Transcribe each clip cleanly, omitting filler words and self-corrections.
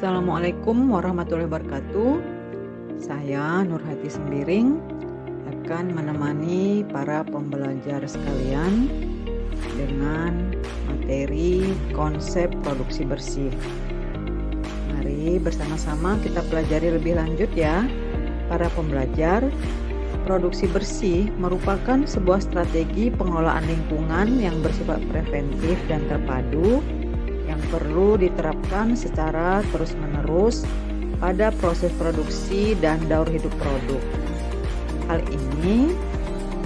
Assalamualaikum warahmatullahi wabarakatuh. Saya Nurhati Sembiring akan menemani para pembelajar sekalian dengan materi konsep produksi bersih. Mari bersama-sama kita pelajari lebih lanjut ya, para pembelajar. Produksi bersih merupakan sebuah strategi pengelolaan lingkungan yang bersifat preventif dan terpadu yang perlu diterapkan secara terus-menerus pada proses produksi dan daur hidup produk. Hal ini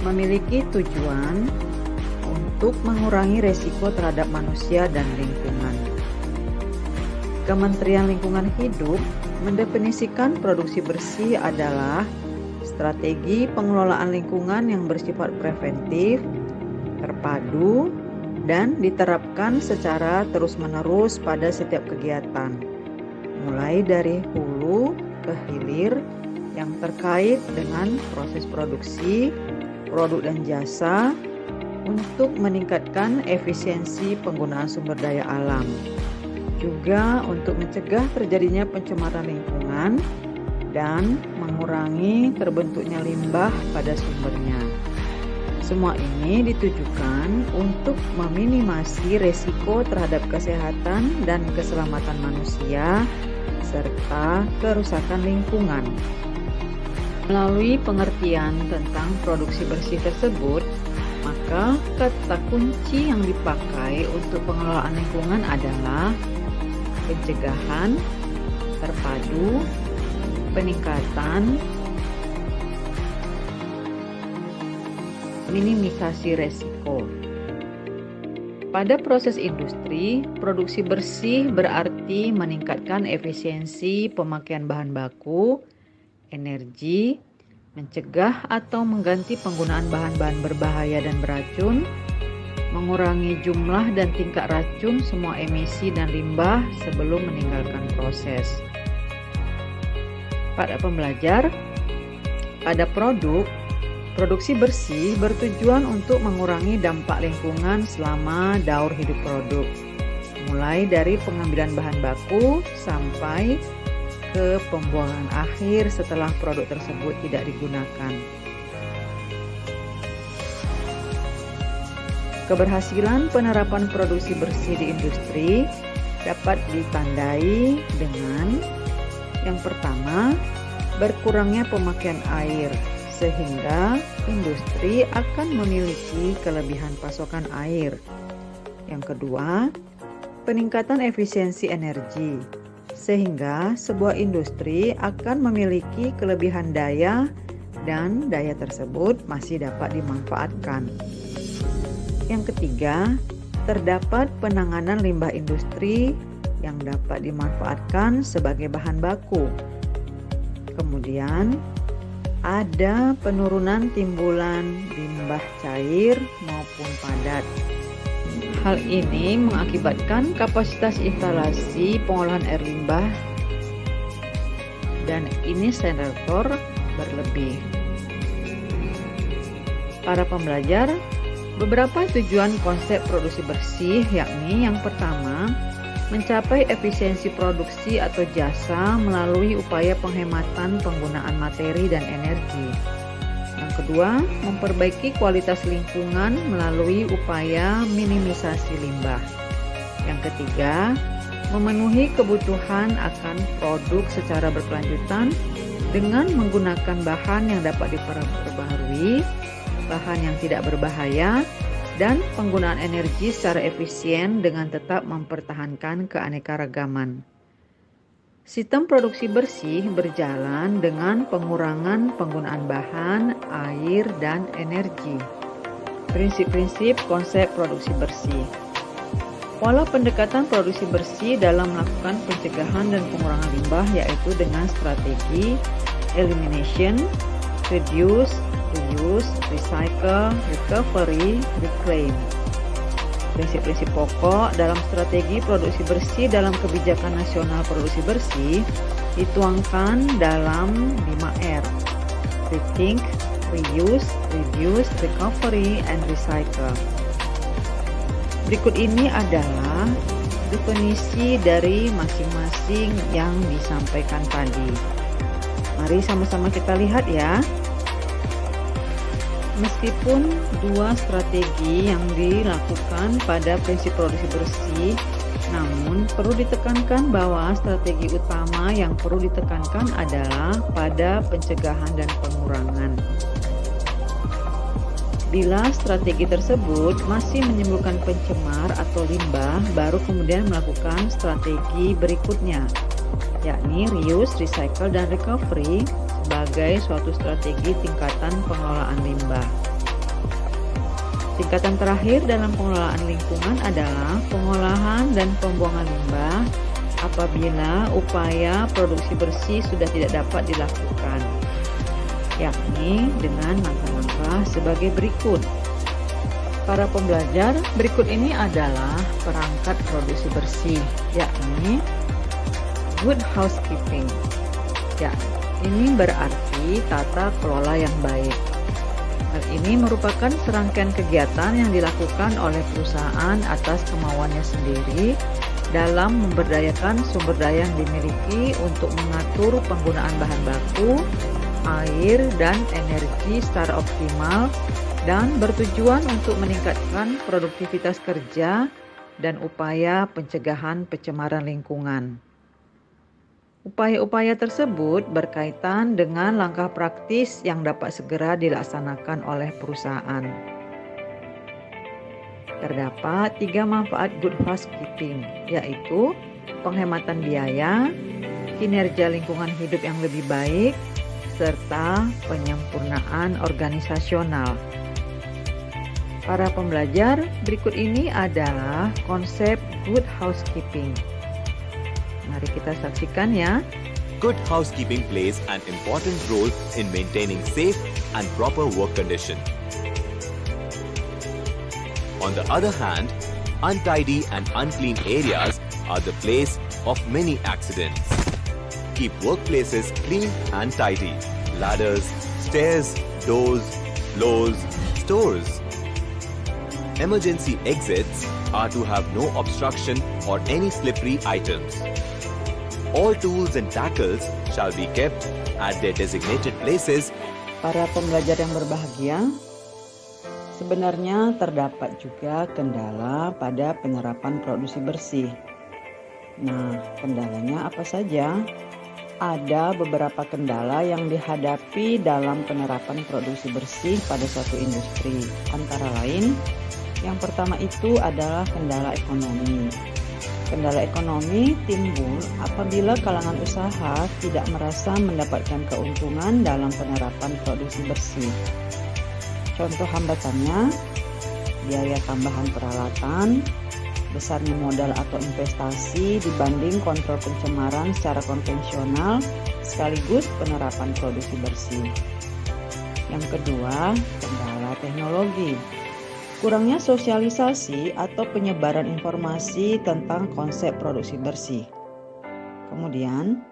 memiliki tujuan untuk mengurangi resiko terhadap manusia dan lingkungan. Kementerian Lingkungan Hidup mendefinisikan produksi bersih adalah strategi pengelolaan lingkungan yang bersifat preventif, terpadu, dan diterapkan secara terus-menerus pada setiap kegiatan, mulai dari hulu ke hilir yang terkait dengan proses produksi, produk dan jasa untuk meningkatkan efisiensi penggunaan sumber daya alam, juga untuk mencegah terjadinya pencemaran lingkungan dan mengurangi terbentuknya limbah pada sumbernya. Semua ini ditujukan untuk meminimasi resiko terhadap kesehatan dan keselamatan manusia serta kerusakan lingkungan. Melalui pengertian tentang produksi bersih tersebut, maka kata kunci yang dipakai untuk pengelolaan lingkungan adalah pencegahan, terpadu, peningkatan, minimisasi resiko. Pada proses industri, produksi bersih berarti meningkatkan efisiensi pemakaian bahan baku, energi, mencegah atau mengganti penggunaan bahan-bahan berbahaya dan beracun, mengurangi jumlah dan tingkat racun semua emisi dan limbah sebelum meninggalkan proses. Pada pembelajar, pada produksi bersih bertujuan untuk mengurangi dampak lingkungan selama daur hidup produk, mulai dari pengambilan bahan baku sampai ke pembuangan akhir setelah produk tersebut tidak digunakan. Keberhasilan penerapan produksi bersih di industri dapat ditandai dengan yang pertama, berkurangnya pemakaian air, sehingga industri akan memiliki kelebihan pasokan air. Yang kedua, peningkatan efisiensi energi, sehingga sebuah industri akan memiliki kelebihan daya dan daya tersebut masih dapat dimanfaatkan. Yang ketiga, terdapat penanganan limbah industri yang dapat dimanfaatkan sebagai bahan baku. Kemudian, ada penurunan timbulan limbah cair maupun padat. Hal ini mengakibatkan kapasitas instalasi pengolahan air limbah dan insinerator berlebih. Para pembelajar, beberapa tujuan konsep produksi bersih yakni yang pertama, mencapai efisiensi produksi atau jasa melalui upaya penghematan penggunaan materi dan energi. Yang kedua, memperbaiki kualitas lingkungan melalui upaya minimisasi limbah. Yang ketiga, memenuhi kebutuhan akan produk secara berkelanjutan dengan menggunakan bahan yang dapat diperbaharui, bahan yang tidak berbahaya, dan penggunaan energi secara efisien dengan tetap mempertahankan keanekaragaman. Sistem produksi bersih berjalan dengan pengurangan penggunaan bahan, air, dan energi. Prinsip-prinsip konsep produksi bersih. Pola pendekatan produksi bersih dalam melakukan pencegahan dan pengurangan limbah yaitu dengan strategi elimination, reduce, reuse, recycle, recovery, reclaim. Prinsip-prinsip pokok dalam strategi produksi bersih dalam kebijakan nasional produksi bersih dituangkan dalam 5R: rethink, reuse, reduce, recovery, and recycle. Berikut ini adalah definisi dari masing-masing yang disampaikan tadi. Mari sama-sama kita lihat ya. Meskipun dua strategi yang dilakukan pada prinsip produksi bersih, namun perlu ditekankan bahwa strategi utama yang perlu ditekankan adalah pada pencegahan dan pengurangan. Bila strategi tersebut masih menimbulkan pencemar atau limbah, baru kemudian melakukan strategi berikutnya, yakni reuse, recycle, dan recovery sebagai suatu strategi tingkatan pengelolaan limbah. Tingkatan terakhir dalam pengelolaan lingkungan adalah pengolahan dan pembuangan limbah apabila upaya produksi bersih sudah tidak dapat dilakukan, yakni dengan langkah-langkah sebagai berikut. Para pembelajar, berikut ini adalah perangkat produksi bersih, yakni good housekeeping. Ya, ini berarti tata kelola yang baik. Hal ini merupakan serangkaian kegiatan yang dilakukan oleh perusahaan atas kemauannya sendiri dalam memberdayakan sumber daya yang dimiliki untuk mengatur penggunaan bahan baku, air, dan energi secara optimal dan bertujuan untuk meningkatkan produktivitas kerja dan upaya pencegahan pencemaran lingkungan. Upaya-upaya tersebut berkaitan dengan langkah praktis yang dapat segera dilaksanakan oleh perusahaan. Terdapat 3 manfaat good housekeeping, yaitu penghematan biaya, kinerja lingkungan hidup yang lebih baik, serta penyempurnaan organisasional. Para pembelajar, berikut ini adalah konsep good housekeeping. Mari kita saksikan ya. Good housekeeping plays an important role in maintaining safe and proper work conditions. On the other hand, untidy and unclean areas are the place of many accidents. Keep workplaces clean and tidy. Ladders, stairs, doors, floors, stores. Emergency exits are to have no obstruction or any slippery items. All tools and tackles shall be kept at their designated places. Para pembelajar yang berbahagia, sebenarnya terdapat juga kendala pada penerapan produksi bersih. Nah, kendalanya apa saja? Ada beberapa kendala yang dihadapi dalam penerapan produksi bersih pada suatu industri. Antara lain, yang pertama itu adalah kendala ekonomi. Kendala ekonomi timbul apabila kalangan usaha tidak merasa mendapatkan keuntungan dalam penerapan produksi bersih. Contoh hambatannya, biaya tambahan peralatan, besarnya modal atau investasi dibanding kontrol pencemaran secara konvensional, sekaligus penerapan produksi bersih. Yang kedua, kendala teknologi. Kurangnya sosialisasi atau penyebaran informasi tentang konsep produksi bersih. Kemudian,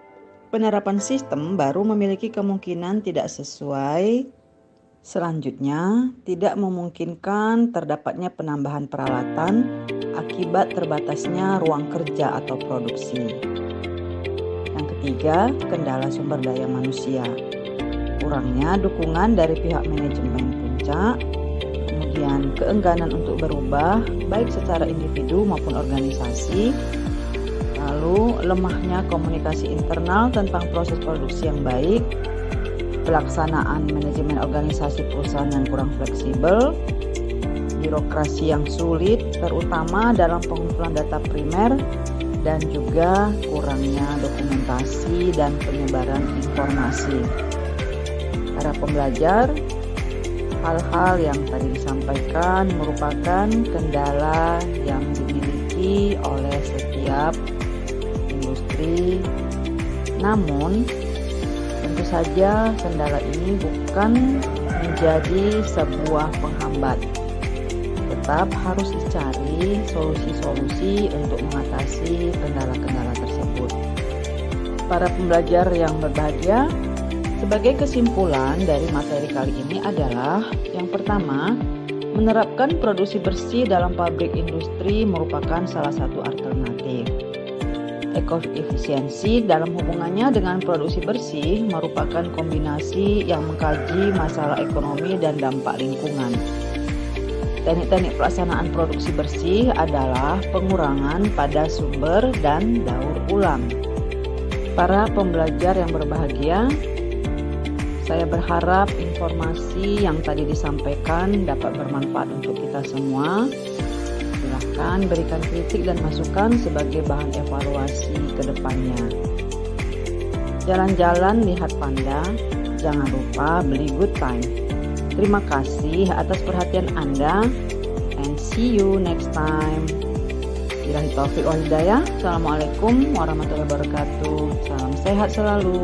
penerapan sistem baru memiliki kemungkinan tidak sesuai. Selanjutnya, tidak memungkinkan terdapatnya penambahan peralatan akibat terbatasnya ruang kerja atau produksi. Yang ketiga, kendala sumber daya manusia. Kurangnya dukungan dari pihak manajemen puncak. Kemudian keengganan untuk berubah baik secara individu maupun organisasi, lalu lemahnya komunikasi internal tentang proses produksi yang baik, pelaksanaan manajemen organisasi perusahaan yang kurang fleksibel, birokrasi yang sulit terutama dalam pengumpulan data primer, dan juga kurangnya dokumentasi dan penyebaran informasi. Para pembelajar, hal-hal yang tadi disampaikan merupakan kendala yang dimiliki oleh setiap industri. Namun, tentu saja kendala ini bukan menjadi sebuah penghambat. Tetap harus dicari solusi-solusi untuk mengatasi kendala-kendala tersebut. Para pembelajar yang berbahagia, sebagai kesimpulan dari materi kali ini adalah yang pertama, menerapkan produksi bersih dalam pabrik industri merupakan salah satu alternatif. Ekoefisiensi dalam hubungannya dengan produksi bersih merupakan kombinasi yang mengkaji masalah ekonomi dan dampak lingkungan. Teknik-teknik pelaksanaan produksi bersih adalah pengurangan pada sumber dan daur ulang. Para pembelajar yang berbahagia, saya berharap informasi yang tadi disampaikan dapat bermanfaat untuk kita semua. Silahkan berikan kritik dan masukan sebagai bahan evaluasi ke depannya. Jalan-jalan lihat panda, jangan lupa beli good time. Terima kasih atas perhatian Anda, and see you next time. Billahi taufiq wal hidayah. Assalamualaikum warahmatullahi wabarakatuh. Salam sehat selalu.